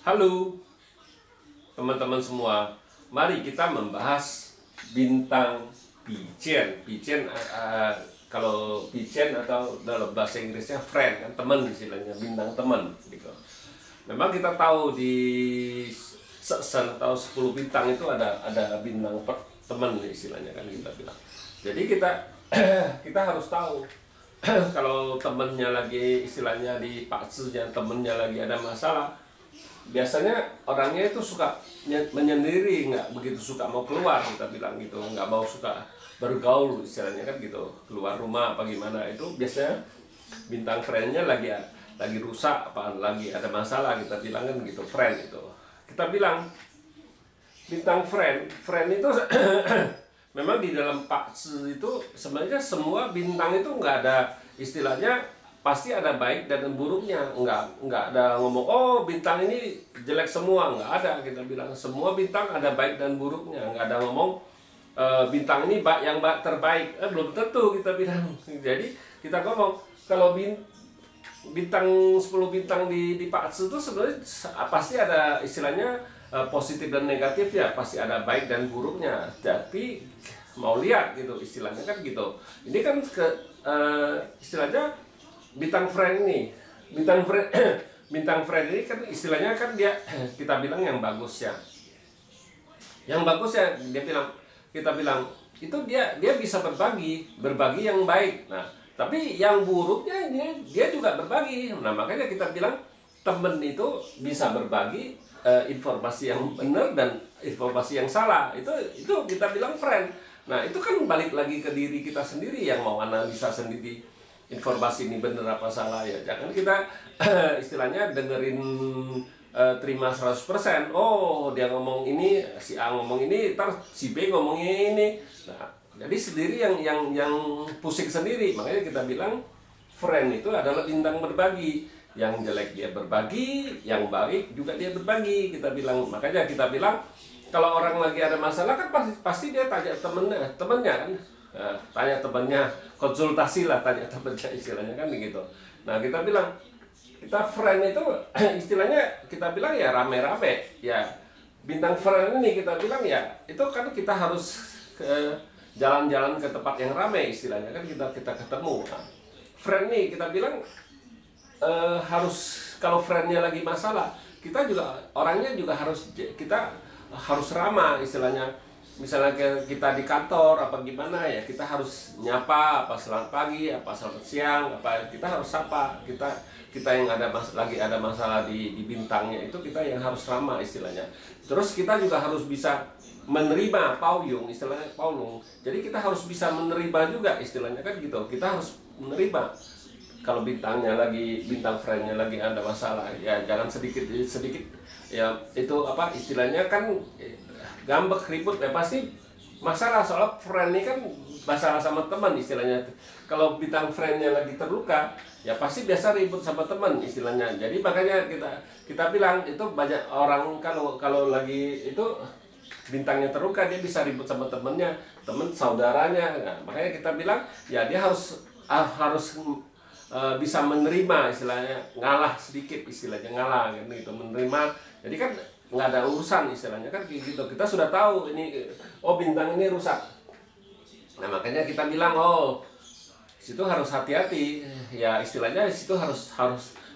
Halo teman-teman semua, mari kita membahas bintang Bijen. Kalau Bijen atau dalam bahasa Inggrisnya friend, kan teman istilahnya, bintang teman gitu. Memang kita tahu di season atau 10 bintang itu ada bintang teman istilahnya kan kita bilang. Jadi kita harus tahu kalau temennya lagi istilahnya di paksunya, temennya lagi ada masalah, biasanya orangnya itu suka menyendiri, nggak begitu suka mau keluar, kita bilang gitu, nggak mau suka bergaul istilahnya kan gitu, keluar rumah apa gimana. Itu biasanya bintang friendnya lagi rusak apa lagi ada masalah, kita bilang kan gitu, friend itu. Kita bilang bintang friend itu memang di dalam paksu itu sebenarnya semua bintang itu nggak ada istilahnya, pasti ada baik dan buruknya, nggak ada ngomong oh bintang ini jelek semua, nggak ada. Kita bilang semua bintang ada baik dan buruknya, nggak ada ngomong bintang ini yang terbaik, belum tentu kita bilang. Jadi kita ngomong kalau bintang 10 bintang di Paksu itu sebenarnya pasti ada istilahnya positif dan negatif ya, pasti ada baik dan buruknya. Tapi mau lihat gitu istilahnya kan gitu. Ini kan istilahnya bintang friend ini, bintang friend ini kan istilahnya kan dia kita bilang yang bagus ya. Yang bagus ya kita bilang itu dia bisa berbagi yang baik. Nah, tapi yang buruknya dia juga berbagi. Nah, makanya kita bilang temen itu bisa berbagi informasi yang benar dan informasi yang salah. Itu kita bilang friend. Nah, itu kan balik lagi ke diri kita sendiri yang mau analisa sendiri informasi ini benar apa salah ya. Jangan kita istilahnya dengerin terima 100%. Oh, dia ngomong ini, si A ngomong ini, ntar si B ngomongnya ini. Nah, jadi sendiri yang pusing sendiri. Makanya kita bilang friend itu adalah bintang berbagi. Yang jelek dia berbagi, yang baik juga dia berbagi. Kita bilang, makanya kita bilang kalau orang lagi ada masalah kan pasti dia tanya temennya kan. Tanya temannya, konsultasi lah, tanya temannya istilahnya kan begitu. Nah, kita bilang kita friend itu istilahnya kita bilang ya rame-rame ya. Bintang friend ini kita bilang ya itu kan kita harus jalan-jalan ke tempat yang ramai istilahnya kan, kita ketemu. Nah, friend nih kita bilang harus, kalau friendnya lagi masalah, kita juga orangnya juga kita harus ramah istilahnya. Misalnya kita di kantor apa gimana ya, kita harus nyapa, apa selamat pagi, apa selamat siang, apa kita harus sapa. Kita yang lagi ada masalah di bintangnya itu kita yang harus ramah istilahnya. Terus kita juga harus bisa menerima istilahnya paulung. Jadi kita harus bisa menerima juga istilahnya kan gitu. Kita harus menerima kalau bintang friendnya lagi ada masalah ya, jangan sedikit ya itu apa istilahnya kan ngambek ribut ya, pasti masalah. Soal friend ini kan masalah sama teman istilahnya. Kalau bintang friendnya lagi terluka ya pasti biasa ribut sama teman istilahnya. Jadi makanya kita bilang itu banyak orang kalau lagi itu bintangnya terluka dia bisa ribut sama temennya, temen saudaranya. Nah, makanya kita bilang ya dia harus bisa menerima istilahnya, ngalah sedikit istilahnya, ngalah gitu, menerima. Jadi kan nggak ada urusan istilahnya kan gitu. Kita sudah tahu ini oh bintang ini rusak. Nah, makanya kita bilang oh situ harus hati-hati ya, istilahnya situ harus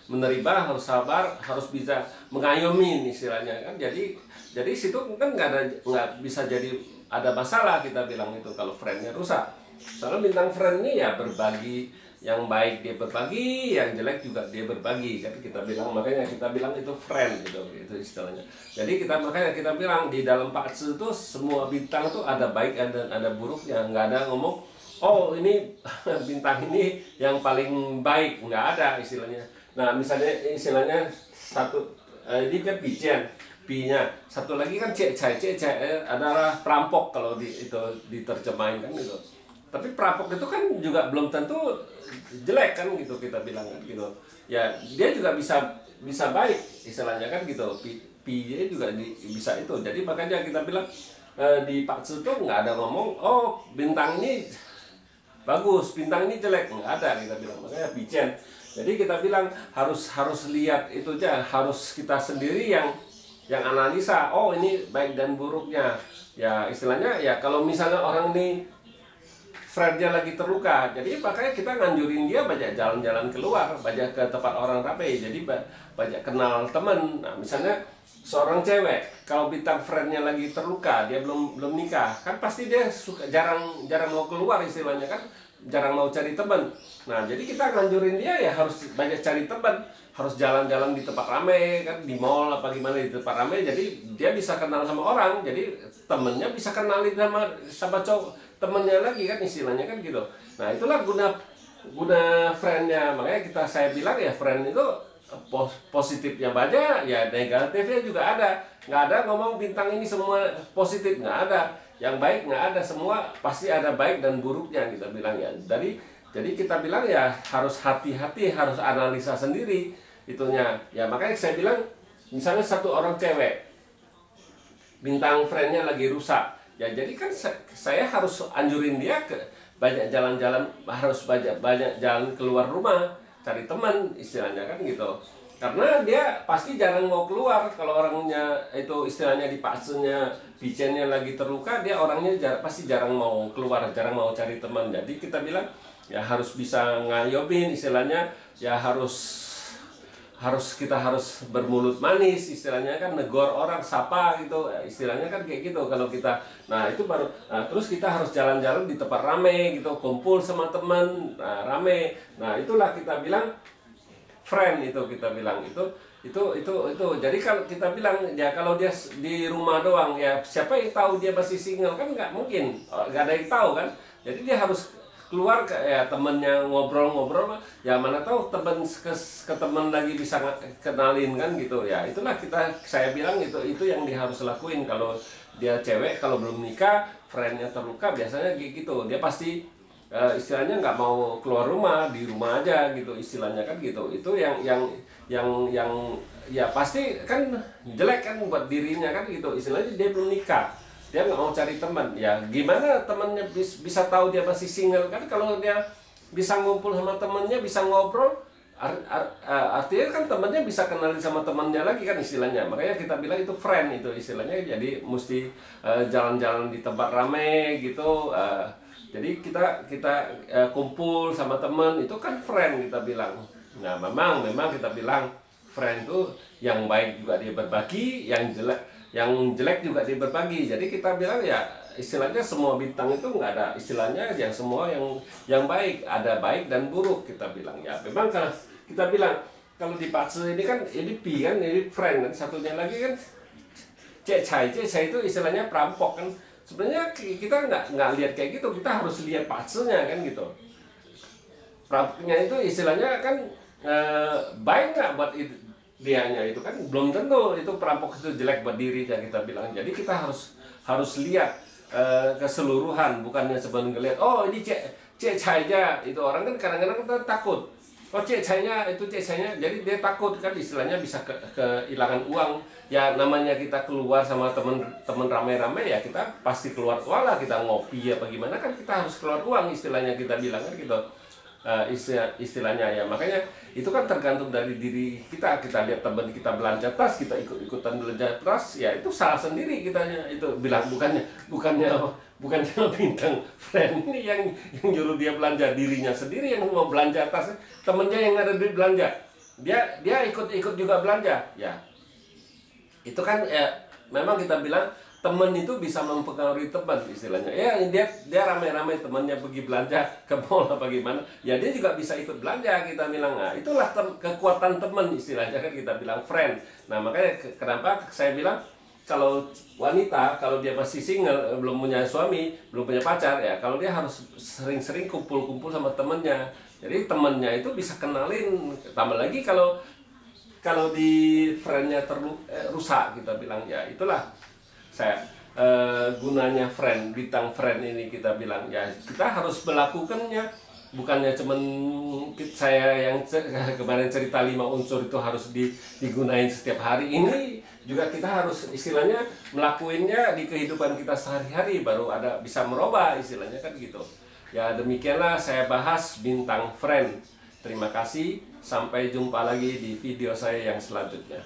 menerima, harus sabar, harus bisa mengayomi istilahnya kan. Jadi situ kan nggak bisa jadi ada masalah, kita bilang itu kalau friendnya rusak. Soalnya bintang friend ini ya berbagi, yang baik dia berbagi, yang jelek juga dia berbagi kan kita bilang. Makanya kita bilang itu friend gitu istilahnya. Jadi makanya kita bilang di dalam Paksu itu semua bintang itu ada baik dan ada buruknya. Nggak ada ngomong oh ini bintang ini yang paling baik, nggak ada istilahnya. Nah, misalnya istilahnya satu ini kan Bijen, B-nya satu lagi kan C adalah perampok kalau itu diterjemahin kan gitu. Tapi perampok itu kan juga belum tentu jelek kan gitu, kita bilang kan gitu. Ya dia juga bisa baik istilahnya kan gitu. P-nya juga bisa itu. Jadi makanya kita bilang di Paksu itu nggak ada ngomong oh bintang ini bagus, bintang ini jelek, nggak ada kita bilang. Makanya Bijen Jadi kita bilang harus lihat itu aja, harus kita sendiri yang analisa. Oh, ini baik dan buruknya. Ya istilahnya ya kalau misalnya orang ini friendnya lagi terluka, jadi makanya kita nganjurin dia banyak jalan-jalan keluar, banyak ke tempat orang ramai, jadi banyak kenal teman. Nah, misalnya seorang cewek kalau bintang friendnya lagi terluka, dia belum nikah, kan pasti dia jarang mau keluar istilahnya kan, jarang mau cari teman. Nah, jadi kita nganjurin dia ya harus banyak cari teman, harus jalan-jalan di tempat ramai kan, di mall apa gimana di tempat ramai, jadi dia bisa kenal sama orang, jadi temennya bisa kenalin sama cowok temennya lagi kan istilahnya kan gitu. Nah, itulah guna friendnya. Makanya saya bilang ya friend itu positifnya banyak, ya negatifnya juga ada. Nggak ada ngomong bintang ini semua positif, nggak ada. Yang baik nggak ada, semua pasti ada baik dan buruknya kita bilang ya. Jadi kita bilang ya harus hati-hati, harus analisa sendiri itunya. Ya makanya saya bilang misalnya satu orang cewek bintang friendnya lagi rusak. Ya jadi kan saya harus anjurin dia ke banyak jalan-jalan, harus banyak jalan keluar rumah, cari teman istilahnya kan gitu. Karena dia pasti jarang mau keluar kalau orangnya itu istilahnya dipaksanya, bicennya lagi terluka, dia orangnya pasti jarang mau keluar, jarang mau cari teman. Jadi kita bilang ya harus bisa ngayobin istilahnya, ya kita harus bermulut manis istilahnya kan, negor orang, sapa gitu istilahnya kan kayak gitu kalau kita. Nah itu baru, terus kita harus jalan-jalan di tempat rame gitu, kumpul sama teman, rame. Nah itulah kita bilang friend, itu kita bilang itu. Jadi kalau kita bilang ya kalau dia di rumah doang ya siapa yang tahu dia masih single kan, nggak mungkin, nggak ada yang tahu kan. Jadi dia harus keluar ya temennya, ngobrol-ngobrol, ya mana tahu temen ke temen lagi bisa kenalin kan gitu ya. Itulah saya bilang itu yang dia harus lakuin. Kalau dia cewek, kalau belum nikah, friendnya terluka, biasanya kayak gitu, dia pasti istilahnya nggak mau keluar rumah, di rumah aja gitu istilahnya kan gitu. Itu yang ya pasti kan jelek kan buat dirinya kan gitu istilahnya. Dia belum nikah, dia nggak mau cari teman, ya gimana temannya bisa tahu dia masih single kan? Kalau dia bisa ngumpul sama temannya, bisa ngobrol, artinya kan temannya bisa kenalin sama temannya lagi kan istilahnya. Makanya kita bilang itu friend itu istilahnya. Jadi mesti jalan-jalan di tempat ramai gitu. Jadi kita kumpul sama teman, itu kan friend kita bilang. Nah memang kita bilang friend itu yang baik juga dia berbagi, yang jelek juga dia berbagi. Jadi kita bilang ya istilahnya semua bintang itu nggak ada istilahnya yang semua yang baik, ada baik dan buruk kita bilang ya. Memang kalau kita bilang kalau di Patsu ini kan ini pi kan, ini friend kan, satunya lagi kan cek cai itu istilahnya perampok kan. Sebenarnya kita nggak lihat kayak gitu, kita harus lihat Patsunya kan gitu. Perampoknya itu istilahnya kan baik nggak buat dianya, itu kan belum tentu itu perampok itu jelek buat dirinya kita bilang. Jadi kita harus lihat keseluruhan, bukannya sebenarnya ngelihat oh ini cek aja, itu orang kan kadang-kadang kita takut, oh cek cainya, jadi dia takut kan istilahnya bisa kehilangan uang. Ya namanya kita keluar sama temen ramai-ramai ya kita pasti keluar uang lah, kita ngopi apa gimana kan kita harus keluar uang istilahnya kita bilang kan gitu. Istilahnya ya, makanya itu kan tergantung dari diri kita. Kita lihat teman kita belanja tas, kita ikut-ikutan belanja tas, ya itu salah sendiri kitanya. Itu bilang bukannya bintang friend ini yang nyuruh dia belanja, dirinya sendiri yang mau belanja tas, temennya yang ada duit belanja, dia ikut juga belanja ya. Itu kan ya memang kita bilang temen itu bisa mempengaruhi teman istilahnya. Ya dia ramai-ramai temannya pergi belanja ke mall apa gimana, ya dia juga bisa ikut belanja kita bilang. Nah itulah kekuatan teman istilahnya kan kita bilang friend. Nah makanya kenapa saya bilang kalau wanita, kalau dia masih single, belum punya suami, belum punya pacar, ya kalau dia harus sering-sering kumpul-kumpul sama temennya. Jadi temennya itu bisa kenalin. Tambah lagi kalau di friendnya rusak kita bilang ya. Itulah saya gunanya friend, bintang friend ini kita bilang ya kita harus melakukannya, bukannya cuman saya yang kemarin cerita 5 unsur itu harus digunain setiap hari. Ini juga kita harus istilahnya melakukannya di kehidupan kita sehari-hari, baru ada bisa merubah istilahnya kan gitu ya. Demikianlah saya bahas bintang friend Terima kasih, sampai jumpa lagi di video saya yang selanjutnya.